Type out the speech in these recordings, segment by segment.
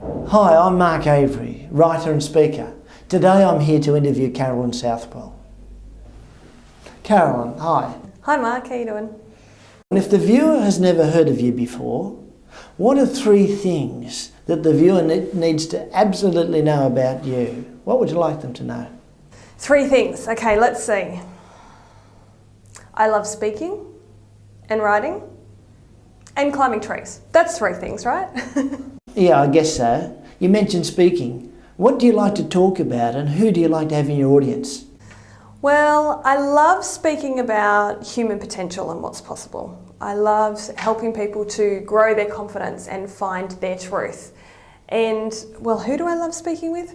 Hi, I'm Mark Avery, writer and speaker. Today I'm here to interview Carolyn Southwell. Carolyn, hi. Hi Mark, how you doing? If the viewer has never heard of you before, what are 3 things that the viewer needs to absolutely know about you? What would you like them to know? 3 things. Okay, let's see. I love speaking and writing and climbing trees. That's 3 things, right? Yeah, I guess so. You mentioned speaking. What do you like to talk about and who do you like to have in your audience? Well, I love speaking about human potential and what's possible. I love helping people to grow their confidence and find their truth. And, well, who do I love speaking with?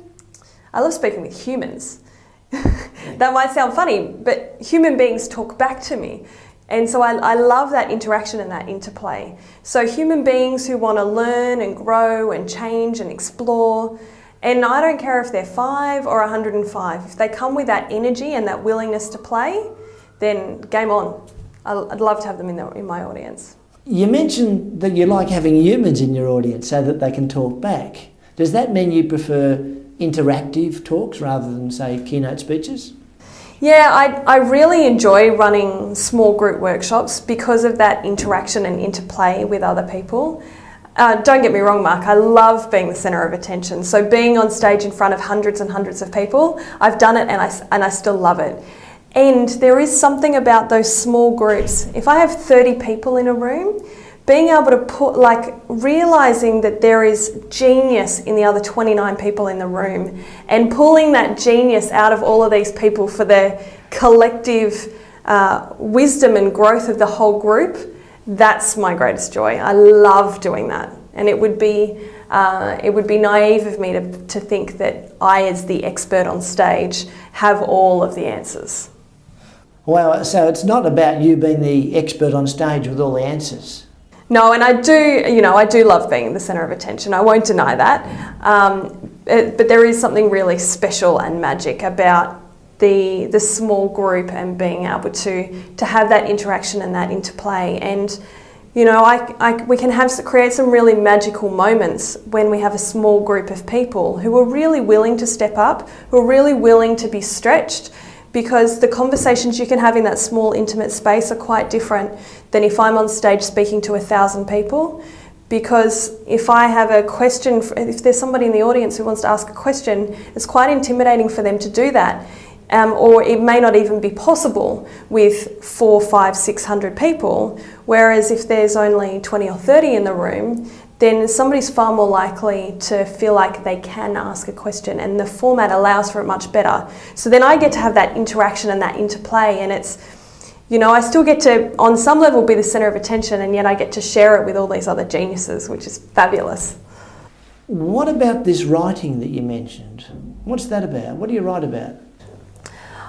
I love speaking with humans. That might sound funny, but human beings talk back to me. And so I love that interaction and that interplay. So human beings who want to learn and grow and change and explore. And I don't care if they're 5 or 105. If they come with that energy and that willingness to play, then game on. I'd love to have them in my audience. You mentioned that you like having humans in your audience so that they can talk back. Does that mean you prefer interactive talks rather than, say, keynote speeches? Yeah, I really enjoy running small group workshops because of that interaction and interplay with other people. Don't get me wrong, Mark, I love being the centre of attention. So being on stage in front of hundreds and hundreds of people, I've done it and I still love it. And there is something about those small groups. If I have 30 people in a room, being able to realising that there is genius in the other 29 people in the room and pulling that genius out of all of these people for the collective wisdom and growth of the whole group, that's my greatest joy. I love doing that. And it would be naive of me to think that I, as the expert on stage, have all of the answers. Wow, so it's not about you being the expert on stage with all the answers. No, and I do love being the centre of attention. I won't deny that. But there is something really special and magic about the small group and being able to have that interaction and that interplay. And we can create some really magical moments when we have a small group of people who are really willing to step up, who are really willing to be stretched. Because the conversations you can have in that small, intimate space are quite different than if I'm on stage speaking to 1,000 people. Because if I have a question, if there's somebody in the audience who wants to ask a question, it's quite intimidating for them to do that. Or it may not even be possible with 400, 500, 600 people. Whereas if there's only 20 or 30 in the room, then somebody's far more likely to feel like they can ask a question, and the format allows for it much better. So then I get to have that interaction and that interplay, and it's, I still get to, on some level, be the centre of attention, and yet I get to share it with all these other geniuses, which is fabulous. What about this writing that you mentioned? What's that about? What do you write about?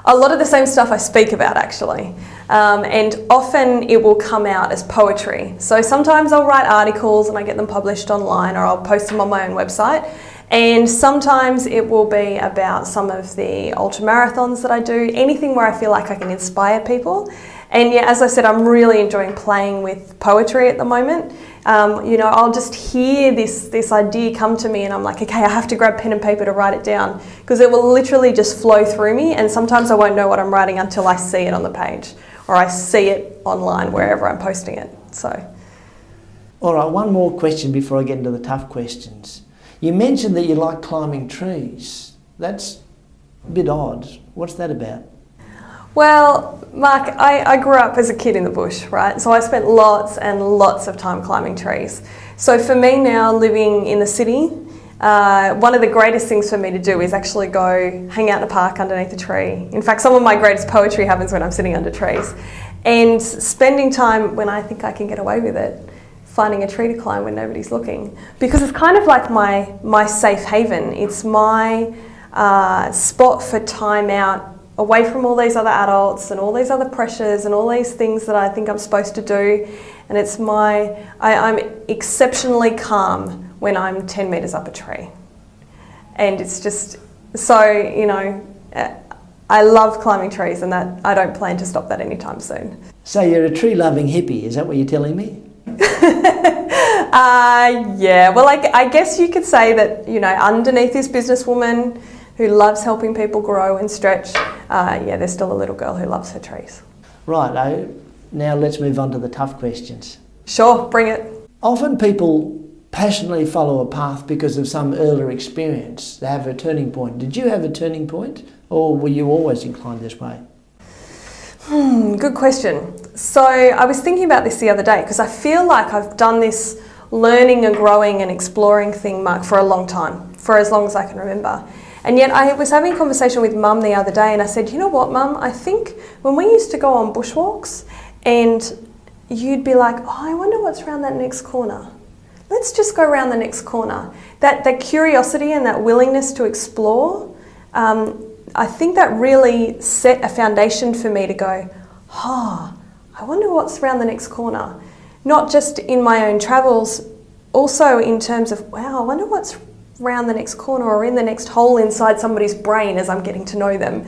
A lot of the same stuff I speak about, actually. And often it will come out as poetry. So sometimes I'll write articles and I get them published online, or I'll post them on my own website. And sometimes it will be about some of the ultra marathons that I do, anything where I feel like I can inspire people. And yeah, as I said, I'm really enjoying playing with poetry at the moment. I'll just hear this idea come to me and I'm like, okay, I have to grab pen and paper to write it down, because it will literally just flow through me, and sometimes I won't know what I'm writing until I see it on the page or I see it online wherever I'm posting it. So, all right, one more question before I get into the tough questions. You mentioned that you like climbing trees. That's a bit odd. What's that about? Well, Mark, I grew up as a kid in the bush, right? So I spent lots and lots of time climbing trees. So for me now, living in the city, one of the greatest things for me to do is actually go hang out in a park underneath a tree. In fact, some of my greatest poetry happens when I'm sitting under trees. And spending time when I think I can get away with it, finding a tree to climb when nobody's looking. Because it's kind of like my safe haven. It's my spot for time out, away from all these other adults and all these other pressures and all these things that I think I'm supposed to do. And it's I'm exceptionally calm when I'm 10 metres up a tree. And it's just, so, I love climbing trees, and that I don't plan to stop that anytime soon. So you're a tree-loving hippie, is that what you're telling me? Yeah, well, I guess you could say that, you know, underneath this businesswoman who loves helping people grow and stretch, yeah, there's still a little girl who loves her trees. Right, now let's move on to the tough questions. Sure, bring it. Often people passionately follow a path because of some earlier experience. They have a turning point. Did you have a turning point, or were you always inclined this way? Good question. So I was thinking about this the other day because I feel like I've done this learning and growing and exploring thing, Mark, for a long time, for as long as I can remember. And yet I was having a conversation with Mum the other day and I said, you know what, Mum, I think when we used to go on bushwalks and you'd be like, oh, I wonder what's around that next corner. Let's just go around the next corner. That curiosity and that willingness to explore, I think that really set a foundation for me to go, I wonder what's around the next corner. Not just in my own travels, also in terms of, wow, I wonder what's around the next corner or in the next hole inside somebody's brain as I'm getting to know them.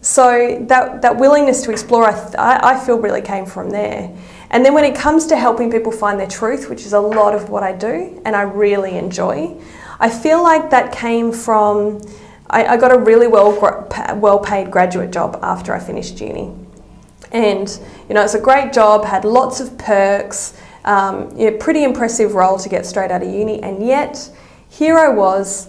So that willingness to explore, I feel really came from there. And then when it comes to helping people find their truth, which is a lot of what I do and I really enjoy, I feel like that came from, I got a really well-paid graduate job after I finished uni. And, you know, it's a great job, had lots of perks, pretty impressive role to get straight out of uni. And yet, here I was,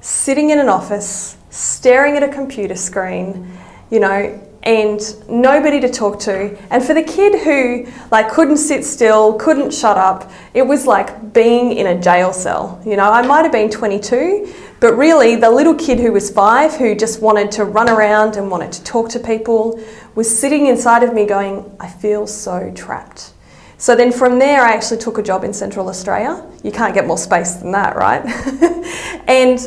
sitting in an office, staring at a computer screen, you know, and nobody to talk to. And for the kid who like couldn't sit still, couldn't shut up, it was like being in a jail cell. You know, I might have been 22, but really the little kid who was 5, who just wanted to run around and wanted to talk to people, was sitting inside of me going, I feel so trapped. So then from there, I actually took a job in Central Australia. You can't get more space than that, right? And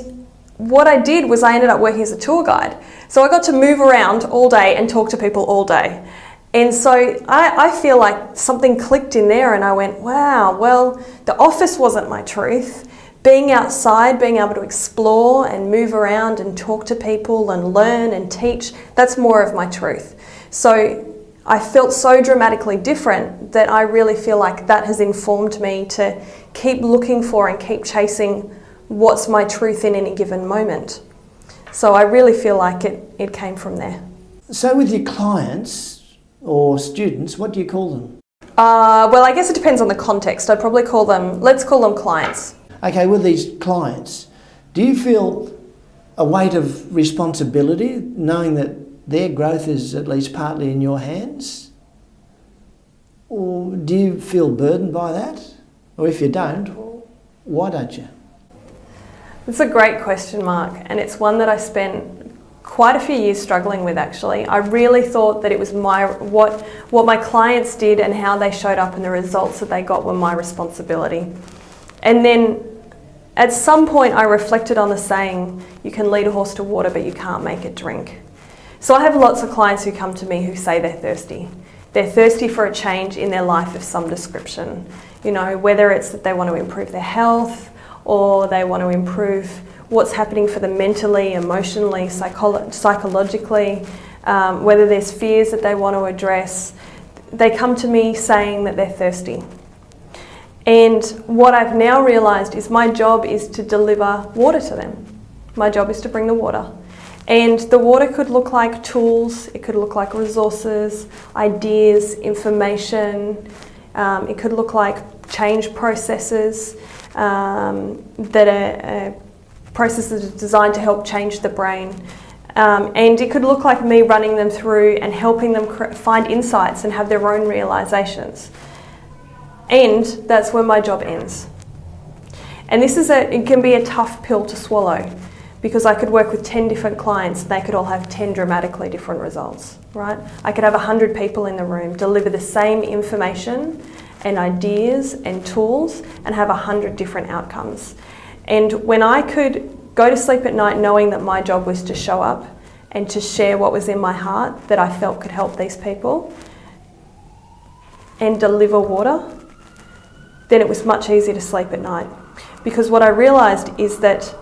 what I did was I ended up working as a tour guide. So I got to move around all day and talk to people all day. And so I feel like something clicked in there and I went, wow, well, the office wasn't my truth. Being outside, being able to explore and move around and talk to people and learn and teach, that's more of my truth. So I felt so dramatically different that I really feel like that has informed me to keep looking for and keep chasing what's my truth in any given moment. So I really feel like it came from there. So with your clients or students, what do you call them? Well, I guess it depends on the context. I'd probably call them, let's call them clients. Okay, with these clients, do you feel a weight of responsibility knowing that their growth is at least partly in your hands? Or do you feel burdened by that? Or if you don't, why don't you? It's a great question, Mark, and it's one that I spent quite a few years struggling with actually. I really thought that it was what my clients did and how they showed up and the results that they got were my responsibility. And then at some point I reflected on the saying, you can lead a horse to water but you can't make it drink. So I have lots of clients who come to me who say they're thirsty. They're thirsty for a change in their life of some description. You know, whether it's that they want to improve their health or they want to improve what's happening for them mentally, emotionally, psychologically, whether there's fears that they want to address. They come to me saying that they're thirsty. And what I've now realised is my job is to deliver water to them. My job is to bring the water. And the water could look like tools, it could look like resources, ideas, information, it could look like change processes that are processes designed to help change the brain. And it could look like me running them through and helping them find insights and have their own realizations. And that's where my job ends. And it can be a tough pill to swallow, because I could work with 10 different clients and they could all have 10 dramatically different results, right? I could have 100 people in the room deliver the same information and ideas and tools and have 100 different outcomes. And when I could go to sleep at night knowing that my job was to show up and to share what was in my heart that I felt could help these people and deliver water, then it was much easier to sleep at night. Because what I realised is that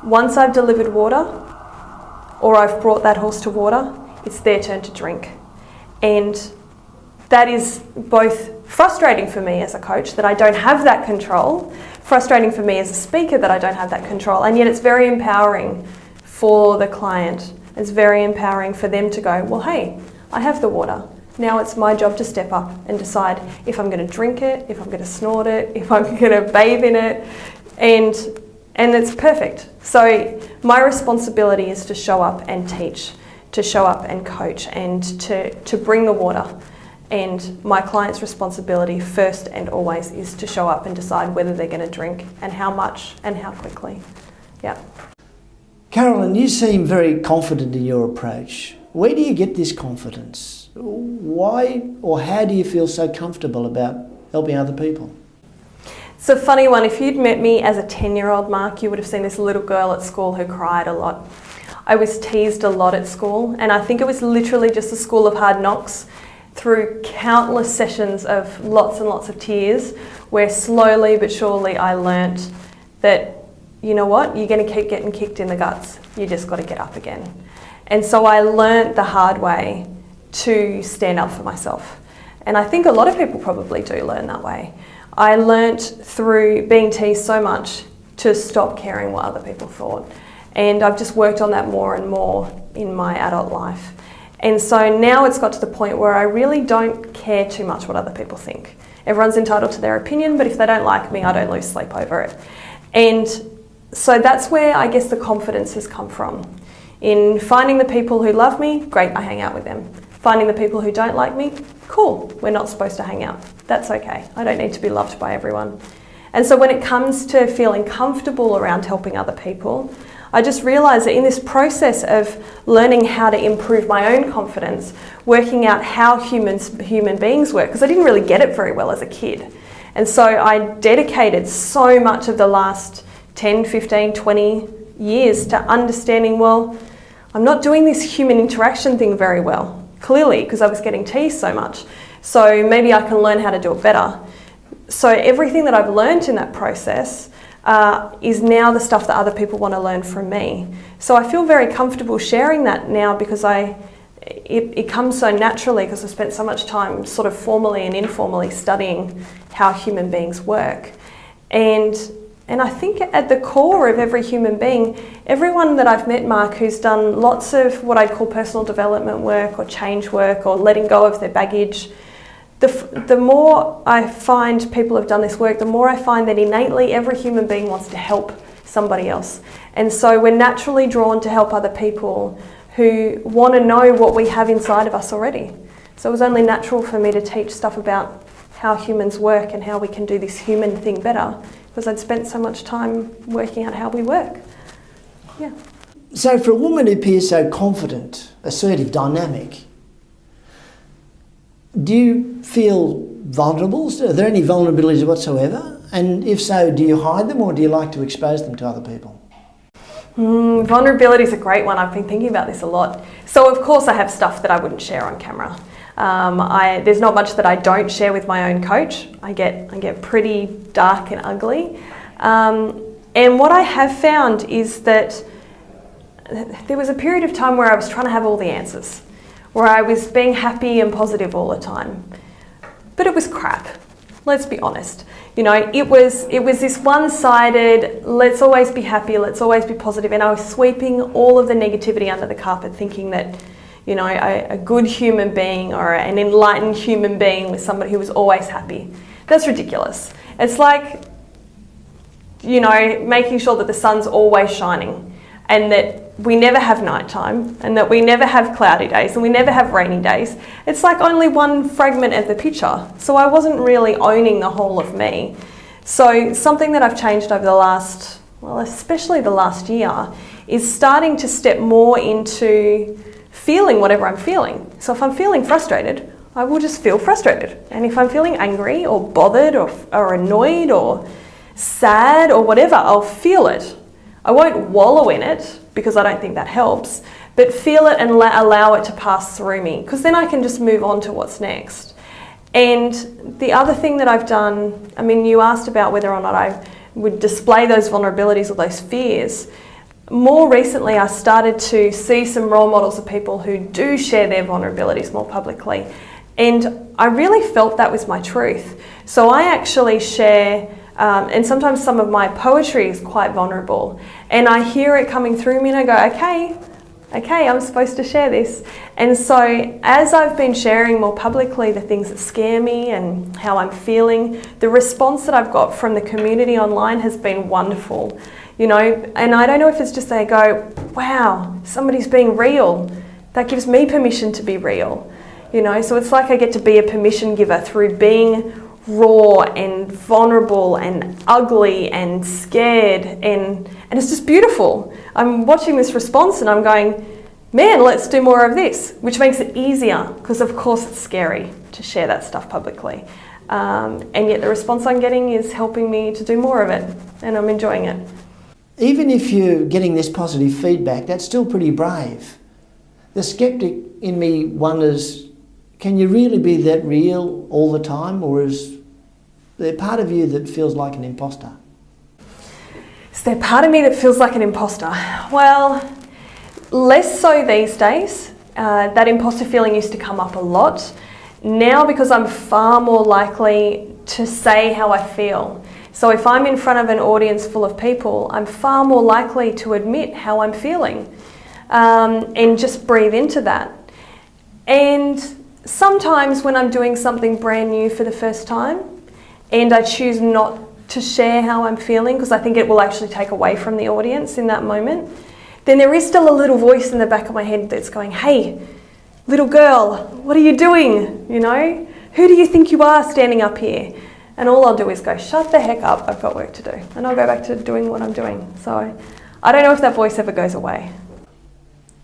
once I've delivered water or I've brought that horse to water, it's their turn to drink. And that is both frustrating for me as a coach that I don't have that control, frustrating for me as a speaker that I don't have that control, and yet it's very empowering for the client. It's very empowering for them to go, well, hey, I have the water. Now it's my job to step up and decide if I'm going to drink it, if I'm going to snort it, if I'm going to bathe in it, and it's perfect. So my responsibility is to show up and teach, to show up and coach, and to bring the water. And my client's responsibility first and always is to show up and decide whether they're going to drink and how much and how quickly. Yeah. Carolyn, you seem very confident in your approach. Where do you get this confidence? Why or how do you feel so comfortable about helping other people? It's a funny one. If you'd met me as a 10-year-old, Mark, you would have seen this little girl at school who cried a lot. I was teased a lot at school, and I think it was literally just a school of hard knocks through countless sessions of lots and lots of tears, where slowly but surely I learnt that, you know what, you're going to keep getting kicked in the guts. You just got to get up again. And so I learnt the hard way to stand up for myself. And I think a lot of people probably do learn that way. I learnt through being teased so much to stop caring what other people thought. And I've just worked on that more and more in my adult life. And so now it's got to the point where I really don't care too much what other people think. Everyone's entitled to their opinion, but if they don't like me, I don't lose sleep over it. And so that's where I guess the confidence has come from. In finding the people who love me, great, I hang out with them. Finding the people who don't like me, cool, we're not supposed to hang out. That's okay. I don't need to be loved by everyone. And so when it comes to feeling comfortable around helping other people, I just realised that in this process of learning how to improve my own confidence, working out how human beings work, because I didn't really get it very well as a kid. And so I dedicated so much of the last 10, 15, 20 years to understanding, well, I'm not doing this human interaction thing very well, clearly, because I was getting teased so much. So maybe I can learn how to do it better. So everything that I've learned in that process is now the stuff that other people want to learn from me. So I feel very comfortable sharing that now because it comes so naturally because I've spent so much time sort of formally and informally studying how human beings work. And I think at the core of every human being, everyone that I've met, Mark, who's done lots of what I'd call personal development work or change work or letting go of their baggage, the more I find people have done this work, the more I find that innately every human being wants to help somebody else. And so we're naturally drawn to help other people who want to know what we have inside of us already. So it was only natural for me to teach stuff about how humans work and how we can do this human thing better, because I'd spent so much time working out how we work. Yeah. So for a woman who appears so confident, assertive, dynamic, do you feel vulnerable? Are there any vulnerabilities whatsoever? And if so, do you hide them or do you like to expose them to other people? Vulnerability is a great one. I've been thinking about this a lot. So of course I have stuff that I wouldn't share on camera. There's not much that I don't share with my own coach. I get pretty dark and ugly. And what I have found is that there was a period of time where I was trying to have all the answers, where I was being happy and positive all the time. But it was crap. Let's be honest. You know, it was this one-sided, let's always be happy, let's always be positive, and I was sweeping all of the negativity under the carpet, thinking that, you know, a good human being or an enlightened human being was somebody who was always happy. That's ridiculous. It's like, you know, making sure that the sun's always shining and that we never have nighttime and that we never have cloudy days and we never have rainy days. It's like only one fragment of the picture. So I wasn't really owning the whole of me. So something that I've changed over the last, well, especially the last year, is starting to step more into feeling whatever I'm feeling. So if I'm feeling frustrated, I will just feel frustrated. And if I'm feeling angry or bothered or annoyed or sad or whatever, I'll feel it. I won't wallow in it because I don't think that helps, but feel it and allow it to pass through me, because then I can just move on to what's next. And the other thing that I've done, I mean, you asked about whether or not I would display those vulnerabilities or those fears. More recently, I started to see some role models of people who do share their vulnerabilities more publicly. And I really felt that was my truth. So I actually share, and sometimes some of my poetry is quite vulnerable. And I hear it coming through me and I go, okay, I'm supposed to share this. And so as I've been sharing more publicly the things that scare me and how I'm feeling, the response that I've got from the community online has been wonderful. You know, and I don't know if it's just they go, wow, somebody's being real. That gives me permission to be real. You know, so it's like I get to be a permission giver through being raw and vulnerable and ugly and scared, and it's just beautiful. I'm watching this response and I'm going, man, let's do more of this, which makes it easier because of course it's scary to share that stuff publicly. And yet the response I'm getting is helping me to do more of it, and I'm enjoying it. Even if you're getting this positive feedback, that's still pretty brave. The skeptic in me wonders, can you really be that real all the time, or is there part of you that feels like an imposter? Is there part of me that feels like an imposter? Well, less so these days. That imposter feeling used to come up a lot. Now, because I'm far more likely to say how I feel. So if I'm in front of an audience full of people, I'm far more likely to admit how I'm feeling, and just breathe into that. And sometimes when I'm doing something brand new for the first time and I choose not to share how I'm feeling because I think it will actually take away from the audience in that moment, then there is still a little voice in the back of my head that's going, hey, little girl, what are you doing? You know, who do you think you are standing up here? And all I'll do is go, shut the heck up, I've got work to do. And I'll go back to doing what I'm doing. So I don't know if that voice ever goes away.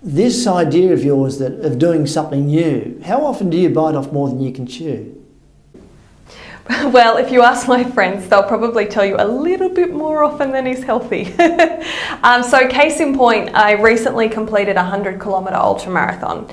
This idea of yours of doing something new, how often do you bite off more than you can chew? Well, if you ask my friends, they'll probably tell you a little bit more often than is healthy. So case in point, I recently completed a 100-kilometre ultramarathon.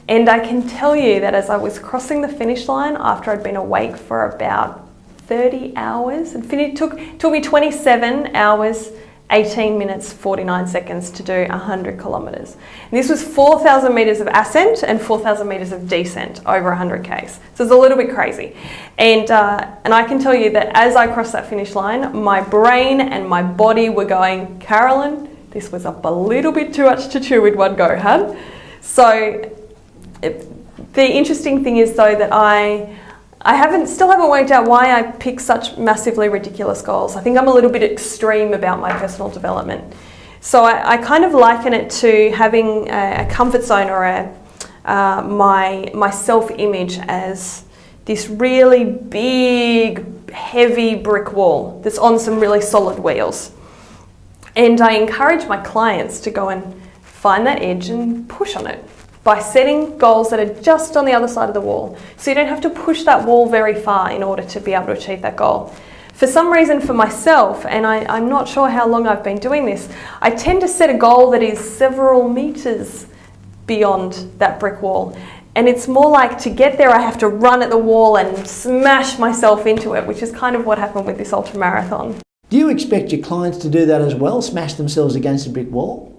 And I can tell you that as I was crossing the finish line after I'd been awake for about 30 hours, it took me 27 hours, 18 minutes, 49 seconds to do 100 kilometres. And this was 4,000 metres of ascent and 4,000 metres of descent over 100 Ks. So it's a little bit crazy. And I can tell you that as I crossed that finish line, my brain and my body were going, Carolyn, this was up a little bit too much to chew with one go, hun. So the interesting thing is though that I still haven't worked out why I pick such massively ridiculous goals. I think I'm a little bit extreme about my personal development. So I kind of liken it to having a comfort zone or my self-image as this really big, heavy brick wall that's on some really solid wheels. And I encourage my clients to go and find that edge and push on it by setting goals that are just on the other side of the wall. So you don't have to push that wall very far in order to be able to achieve that goal. For some reason for myself, and I'm not sure how long I've been doing this, I tend to set a goal that is several meters beyond that brick wall. And it's more like to get there I have to run at the wall and smash myself into it, which is kind of what happened with this ultramarathon. Do you expect your clients to do that as well, smash themselves against a brick wall?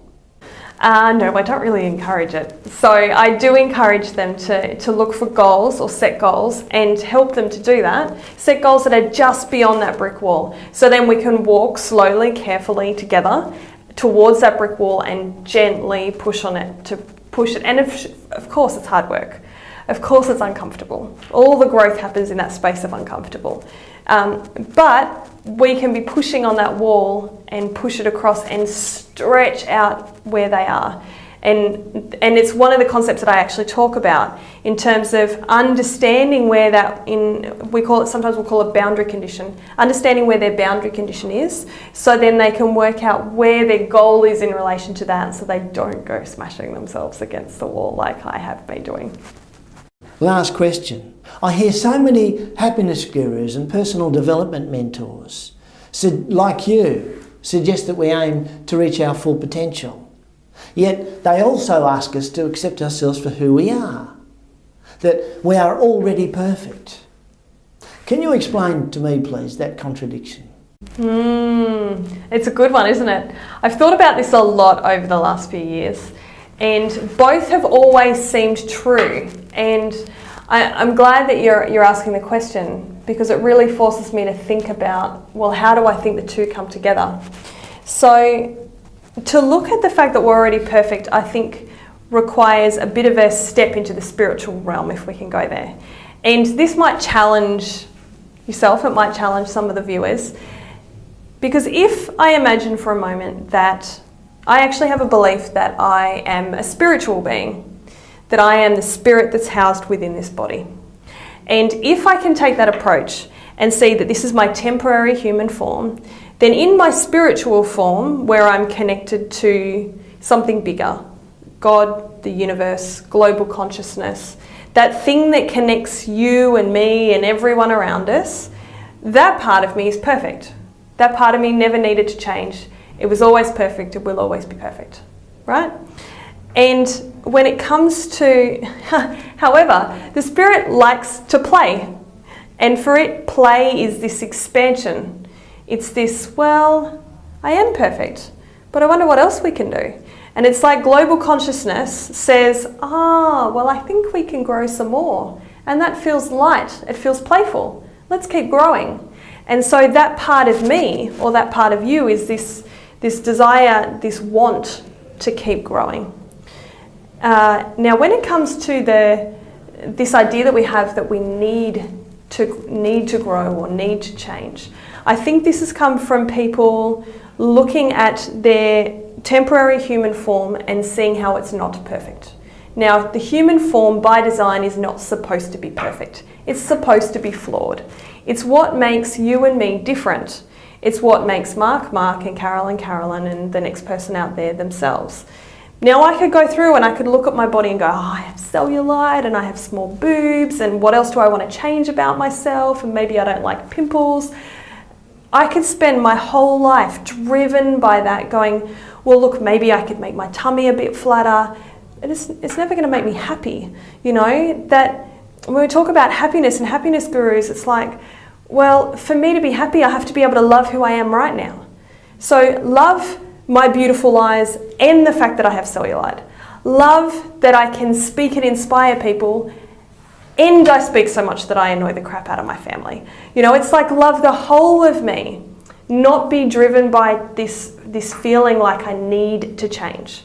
No, I don't really encourage it. So I do encourage them to look for goals or set goals and help them to do that. Set goals that are just beyond that brick wall. So then we can walk slowly, carefully together towards that brick wall and gently push on it to push it. And of course it's hard work. Of course it's uncomfortable. All the growth happens in that space of uncomfortable. But we can be pushing on that wall and push it across and stretch out where they are. And it's one of the concepts that I actually talk about in terms of understanding where sometimes we'll call it boundary condition, understanding where their boundary condition is, so then they can work out where their goal is in relation to that, so they don't go smashing themselves against the wall like I have been doing. Last question. I hear so many happiness gurus and personal development mentors, like you, suggest that we aim to reach our full potential. Yet they also ask us to accept ourselves for who we are, that we are already perfect. Can you explain to me, please, that contradiction? It's a good one, isn't it? I've thought about this a lot over the last few years, and both have always seemed true. And I'm glad that you're asking the question, because it really forces me to think about, well, how do I think the two come together? So to look at the fact that we're already perfect, I think requires a bit of a step into the spiritual realm, if we can go there. And this might challenge yourself, it might challenge some of the viewers, because if I imagine for a moment that I actually have a belief that I am a spiritual being, that I am the spirit that's housed within this body. And if I can take that approach and see that this is my temporary human form, then in my spiritual form, where I'm connected to something bigger, God, the universe, global consciousness, that thing that connects you and me and everyone around us, that part of me is perfect. That part of me never needed to change. It was always perfect, it will always be perfect, right? And when it comes to, however, the spirit likes to play. And for it, play is this expansion. It's this, well, I am perfect, but I wonder what else we can do. And it's like global consciousness says, well, I think we can grow some more. And that feels light, it feels playful. Let's keep growing. And so that part of me, or that part of you, is this desire, this want to keep growing. Now, when it comes to this idea that we have that we need to grow or need to change, I think this has come from people looking at their temporary human form and seeing how it's not perfect. Now, the human form by design is not supposed to be perfect. It's supposed to be flawed. It's what makes you and me different. It's what makes Mark, and Carolyn, and the next person out there themselves. Now, I could go through and I could look at my body and go, I have cellulite and I have small boobs, and what else do I want to change about myself? And maybe I don't like pimples. I could spend my whole life driven by that, going, well, look, maybe I could make my tummy a bit flatter. It's never going to make me happy. You know, that when we talk about happiness and happiness gurus, it's like, well, for me to be happy, I have to be able to love who I am right now. So love my beautiful eyes and the fact that I have cellulite. Love that I can speak and inspire people, and I speak so much that I annoy the crap out of my family. You know, it's like love the whole of me, not be driven by this feeling like I need to change.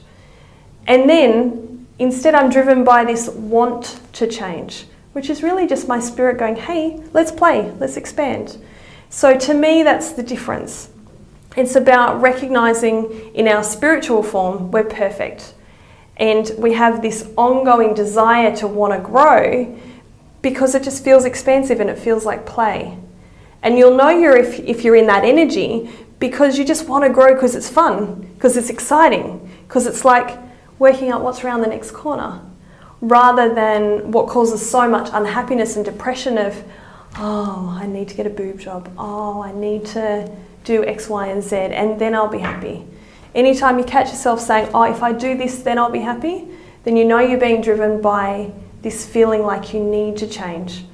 And then instead I'm driven by this want to change, which is really just my spirit going, hey, let's play, let's expand. So to me, that's the difference. It's about recognizing in our spiritual form, we're perfect. And we have this ongoing desire to want to grow because it just feels expansive and it feels like play. And you'll know if you're in that energy because you just want to grow because it's fun, because it's exciting, because it's like working out what's around the next corner, rather than what causes so much unhappiness and depression of, oh, I need to get a boob job, oh, I need to do X, Y, and Z, and then I'll be happy. Anytime you catch yourself saying, oh, if I do this, then I'll be happy, then you know you're being driven by this feeling like you need to change,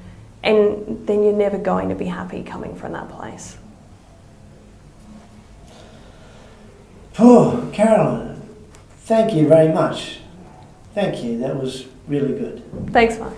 and then you're never going to be happy coming from that place. Oh, Carolyn, thank you very much. Thank you, that was really good. Thanks, Mark.